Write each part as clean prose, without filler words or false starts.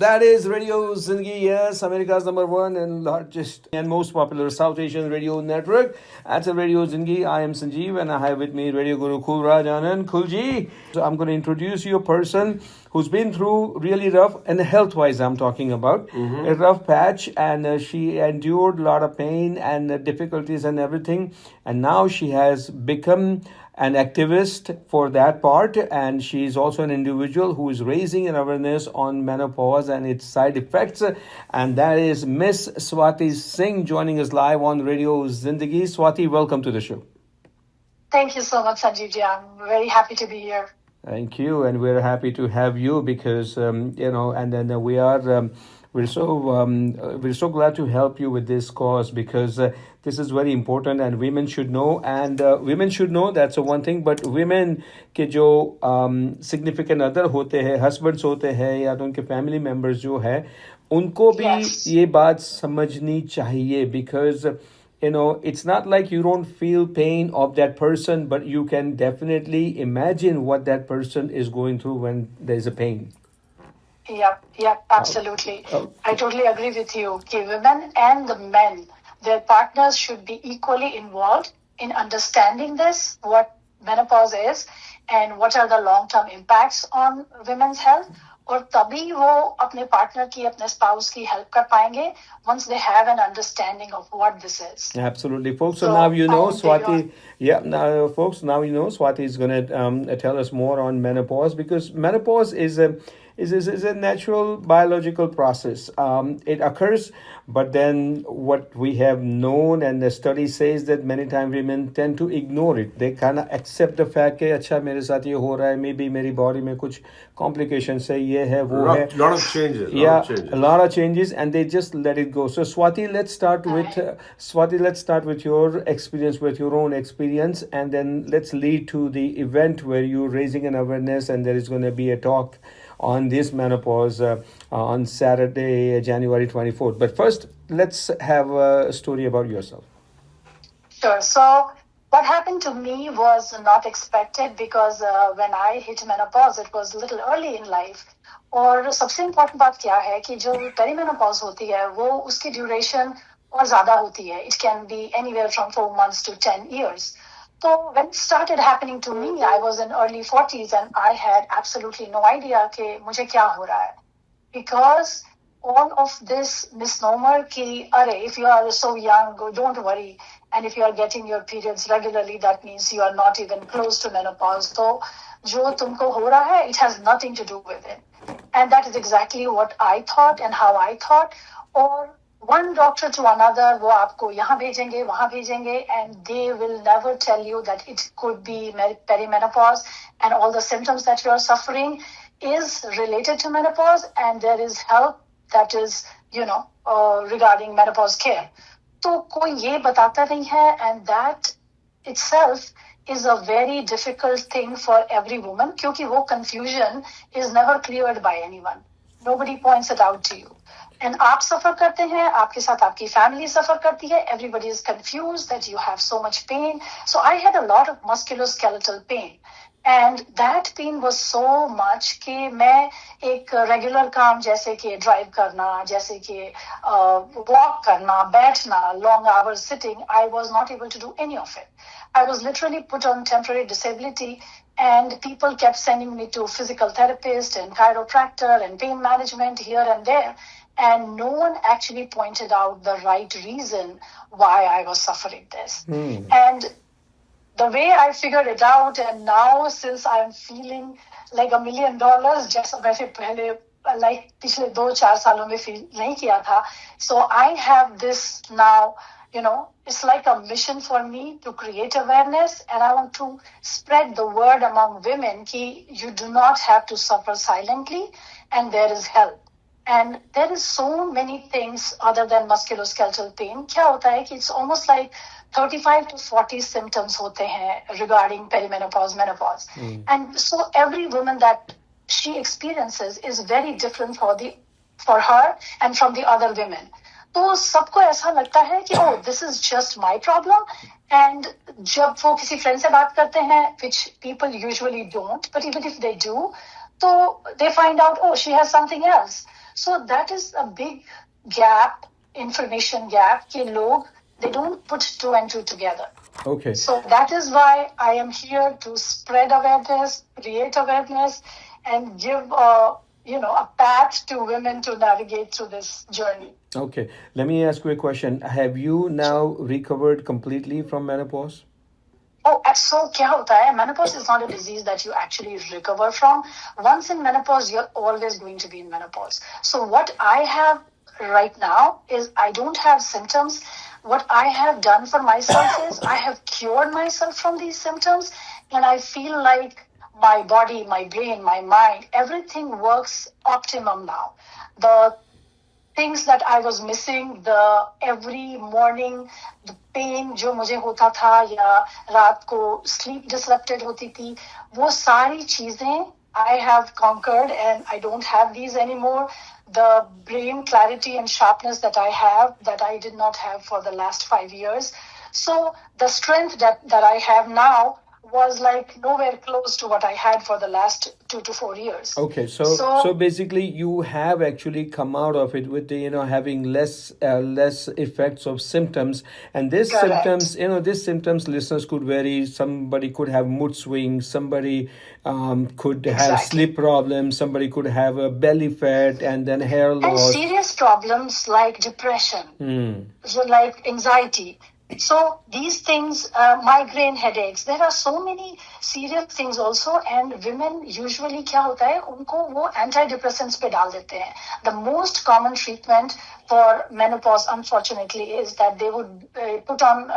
That is Radio Zindagi, yes, America's number one and largest and most popular South Asian radio network. That's a Radio Zindagi. I am Sanjeev and I have with me Radio Guru Kulraj Anand. Kulji, so I'm going to introduce you a person who's been through really rough, and health-wise I'm talking about, a rough patch, and she endured a lot of pain and difficulties and everything. And now she has become an activist for that part, and she's also an individual who is raising an awareness on menopause and its side effects, and that is Miss Swati Singh joining us live on Radio Zindagi. Swati, welcome to the show. Thank you so much, Sanjeev ji. I'm very happy to be here. Thank you, and we're happy to have you because and then we are. We're so glad to help you with this cause because this is very important and women should know, and women should know, that's the one thing, but women के जो significant other होते हैं, husbands होते हैं या तो उनके family members जो है उनको भी ये बात समझनी चाहिए because it's not like you don't feel pain of that person, but you can definitely imagine what that person is going through when there's a pain. Yep, absolutely. I totally agree with you. Okay, women and the men, their partners should be equally involved in understanding this, what menopause is, and what are the long-term impacts on women's health. और तभी वो अपने partner की, अपने spouse की help कर पाएंगे once they have an understanding of what this is. Absolutely, folks. So now you know, Swati. Yeah, now, folks, now you know Swati is going to tell us more on menopause because menopause is a natural biological process. It occurs, but then what we have known and the study says that many times women tend to ignore it. They kind of accept the fact कि अच्छा मेरे साथ ये हो रहा है, maybe मेरी body में कुछ complications है, ये है, वो है. Lot of changes. A lot of changes, and they just let it go. So Swati, let's start with your experience, with your own experience, and then let's lead to the event where you're raising an awareness, and there is going to be a talk on this menopause on Saturday, January 24th. But first, let's have a story about yourself. Sure. So what happened to me was not expected because when I hit menopause, it was a little early in life. और सबसे important बात क्या है कि जो perimenopause होती है वो उसकी ड्यूरेशन और ज़्यादा होती है. It can be anywhere from 4 months to 10 years. So when it started happening to me, I was in early 40s and I had absolutely no idea कि मुझे क्या हो रहा है. Because all of this misnomer कि अरे if you are so young, don't worry. And if you are getting your periods regularly, that means you are not even close to menopause. So जो तुमको हो रहा है, it has nothing to do with it. And that is exactly what I thought and how I thought. Or one doctor to another, वो आपको यहाँ भेजेंगे, वहाँ भेजेंगे, and they will never tell you that it could be perimenopause and all the symptoms that you are suffering is related to menopause, and there is help that is, regarding menopause care. तो कोई ये बताता नहीं है, and that itself is a very difficult thing for every woman क्योंकि वो confusion is never cleared by anyone. Nobody points it out to you. And आप सफर करते हैं, आपके साथ आपकी family सफर करती है. Everybody is confused that you have so much pain. So I had a lot of musculoskeletal pain. And that pain was so much कि मैं एक regular काम जैसे कि drive करना, जैसे कि walk करना, बैठना, long hours sitting, I was not able to do any of it. I was literally put on temporary disability, and people kept sending me to physical therapist and chiropractor and pain management here and there. And no one actually pointed out the right reason why I was suffering this. And the way I figured it out, and now since I'm feeling like $1 million, जैसा मैंने पहले like पिछले 2-4 सालों में feel नहीं किया था. So I have this now, it's like a mission for me to create awareness, and I want to spread the word among women कि you do not have to suffer silently, and there is help. And there is so many things other than musculoskeletal pain. क्या होता है कि it's almost like 35 to 40 symptoms होते हैं regarding perimenopause, menopause. And so every woman that she experiences is very different for her and from the other women. तो सबको ऐसा लगता है कि oh, this is just my problem. And जब वो किसी friend से बात करते हैं, which people usually don't, but even if they do, so they find out, oh, she has something else. So that is a big gap, information gap, कि लोग, they don't put two and two together. Okay. So that is why I am here to spread awareness, create awareness, and give a path to women to navigate through this journey. Okay. Let me ask you a question. Have you now recovered completely from menopause? Oh, so क्या होता है? Menopause is not a disease that you actually recover from. Once in menopause, you're always going to be in menopause. So what I have right now is I don't have symptoms. What I have done for myself is I have cured myself from these symptoms, and I feel like my body, my brain, my mind, everything works optimum now. The things that I was missing, the every morning, the pain जो मुझे होता था या रात को sleep disrupted होती थी, वो सारी चीजें I have conquered and I don't have these anymore. The brain clarity and sharpness that I have, that I did not have for the last 5 years. So the strength that I have now was like nowhere close to what I had for the last 2 to 4 years. Okay, so basically you have actually come out of it with the having less effects of symptoms, and these Correct. symptoms these symptoms listeners could vary. Somebody could have mood swings, somebody could have Exactly. sleep problems, somebody could have a belly fat and then hair And loss. serious problems like depression, so like anxiety. So these things, migraine headaches, there are so many serious things also, and women usually क्या होता है, उनको वो antidepressants पे डाल देते हैं. The most common treatment for menopause, unfortunately, is that they would put on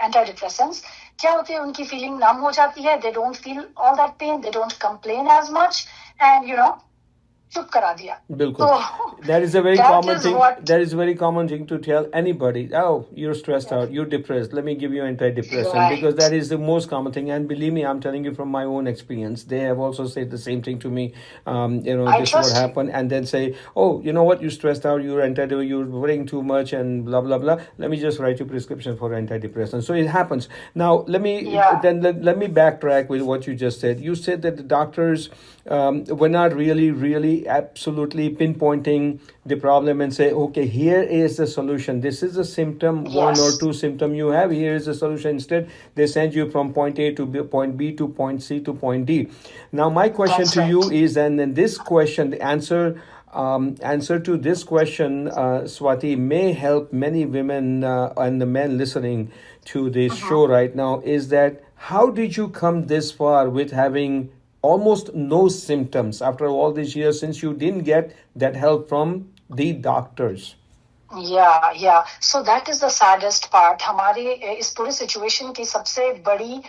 antidepressants. क्या होती है, उनकी feeling numb हो जाती है, they don't feel all that pain, they don't complain as much, and चुप करा दिया. बिल्कुल. So That is a very that common is thing. what- That is a very common thing to tell anybody. Oh, you're stressed out. You're depressed. Let me give you antidepressant, Right. because that is the most common thing. And believe me, I'm telling you from my own experience. They have also said the same thing to me. I This is what trust you. happened, and then say, oh, you know what? You're stressed out. You're you're worrying too much, and blah blah blah. Let me just write you prescription for antidepressant. So it happens. Now let me Yeah. let me backtrack with what you just said. You said that the doctors were not really absolutely pinpointing the problem and say, okay, here is the solution. This is a symptom, one or Yes. two symptom you have. Here is the solution. Instead, they send you from point A to point B to point C to point D. Now, my question That's to you right. is, and then this question, the answer to this question, Swati, may help many women and the men listening to this show right now, is that how did you come this far with having almost no symptoms after all these years, since you didn't get that help from the doctors? Yeah. So that is the saddest part. हमारे इस पूरे situation की सबसे बड़ी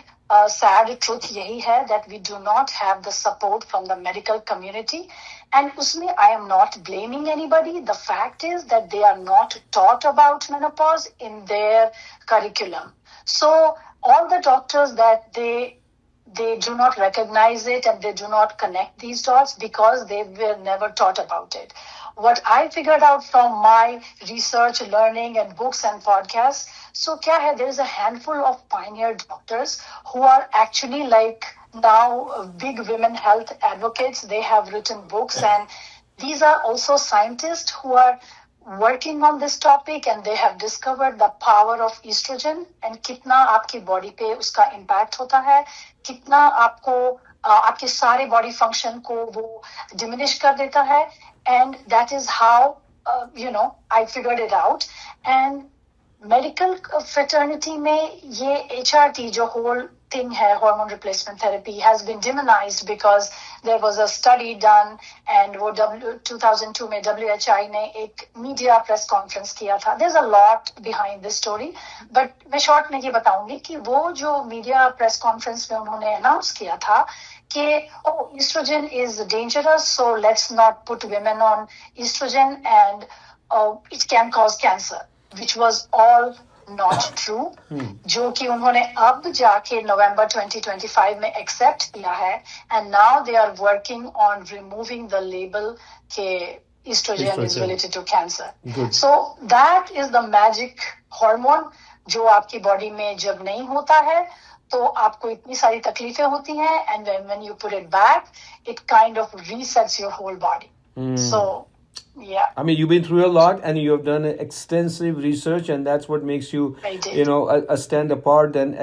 sad truth यही है that we do not have the support from the medical community. And उसमें I am not blaming anybody. The fact is that they are not taught about menopause in their curriculum. So all the doctors that they do not recognize it and they do not connect these dots because they were never taught about it. What I figured out from my research, learning, and books and podcasts, so kya hai, there is a handful of pioneer doctors who are actually like now big women health advocates. They have written books, and these are also scientists who are working on this topic, and they have discovered the power of estrogen and कितना आपकी body पे उसका impact होता है, कितना आपको आपके सारे बॉडी फंक्शन को वो डिमिनिश कर देता है. And that is how I figured it out. And medical fraternity में ये HRT जो होल thing है, hormone replacement therapy, has been demonized because there was a study done, and वो 2002 में WHI ने एक media press conference किया था. There's a lot behind this story, but मैं short में ये बताऊंगी कि वो जो media press conference में उन्होंने announce किया था कि estrogen is dangerous, so let's not put women on estrogen, and it can cause cancer, which was all not true. जो कि उन्होंने अब जाके November 2025 में accept किया है, and now they are working on removing the label के estrogen is related to cancer. Good. So that is the magic hormone जो आपकी बॉडी में जब नहीं होता है तो आपको इतनी सारी तकलीफें होती हैं, and then when you put it back, it kind of resets your whole body. So Yeah, I mean, you've been through a lot and you have done extensive research, and that's what makes you, I did. a stand apart than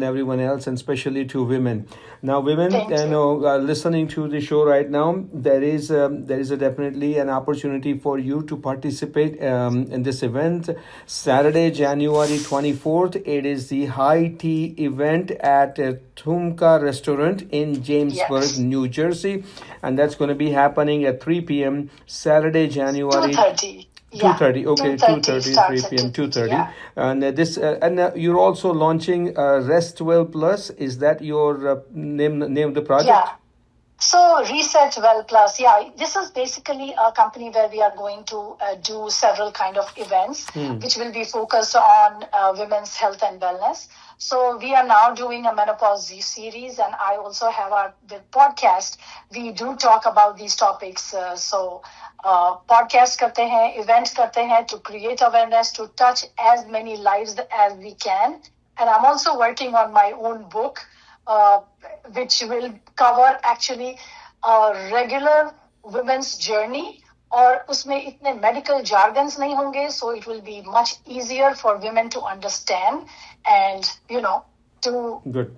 everyone else, and especially to women. Now, women, Thank you. listening to the show right now, there is a definitely an opportunity for you to participate in this event. Saturday, January 24th. It is the high tea event at Thumka Restaurant in Jamesburg, Yes. New Jersey, and that's going to be happening at 3 p.m. Saturday, January 2:30. Yeah. 2:30. Okay, 2:30 2:30, three starts at p.m. 2. 2:30. Yeah. And you're also launching Restwell Plus. Is that your name of the Yeah. project? So Reset Well Plus, yeah, this is basically a company where we are going to do several kind of events, which will be focused on women's health and wellness. So we are now doing a menopause series, and I also have our the podcast. We do talk about these topics. Podcast करते हैं, event करते हैं to create awareness, to touch as many lives as we can. And I'm also working on my own book, uh, which will cover actually a regular women's journey. और उसमें इतने medical jargons नहीं होंगे, so it will be much easier for women to understand and to Good.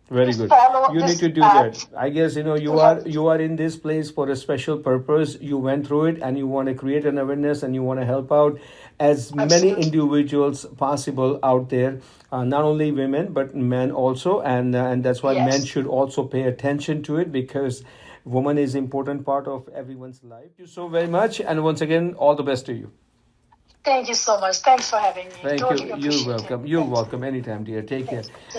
Very good. follow You need this to do that. path I guess to you are health. you are in this place for a special purpose. You went through it and you want to create an awareness and you want to help out as many Absolutely. individuals possible out there. Not only women but men also, and that's why men Yes. should also pay attention to it, because woman is important part of everyone's life. Thank you so very much, and once again, all the best to you. Thank you so much. Thanks for having me. Thank you. Totally You're appreciate it. welcome. You're Thank you. welcome anytime, dear. Take care. Thank you. Take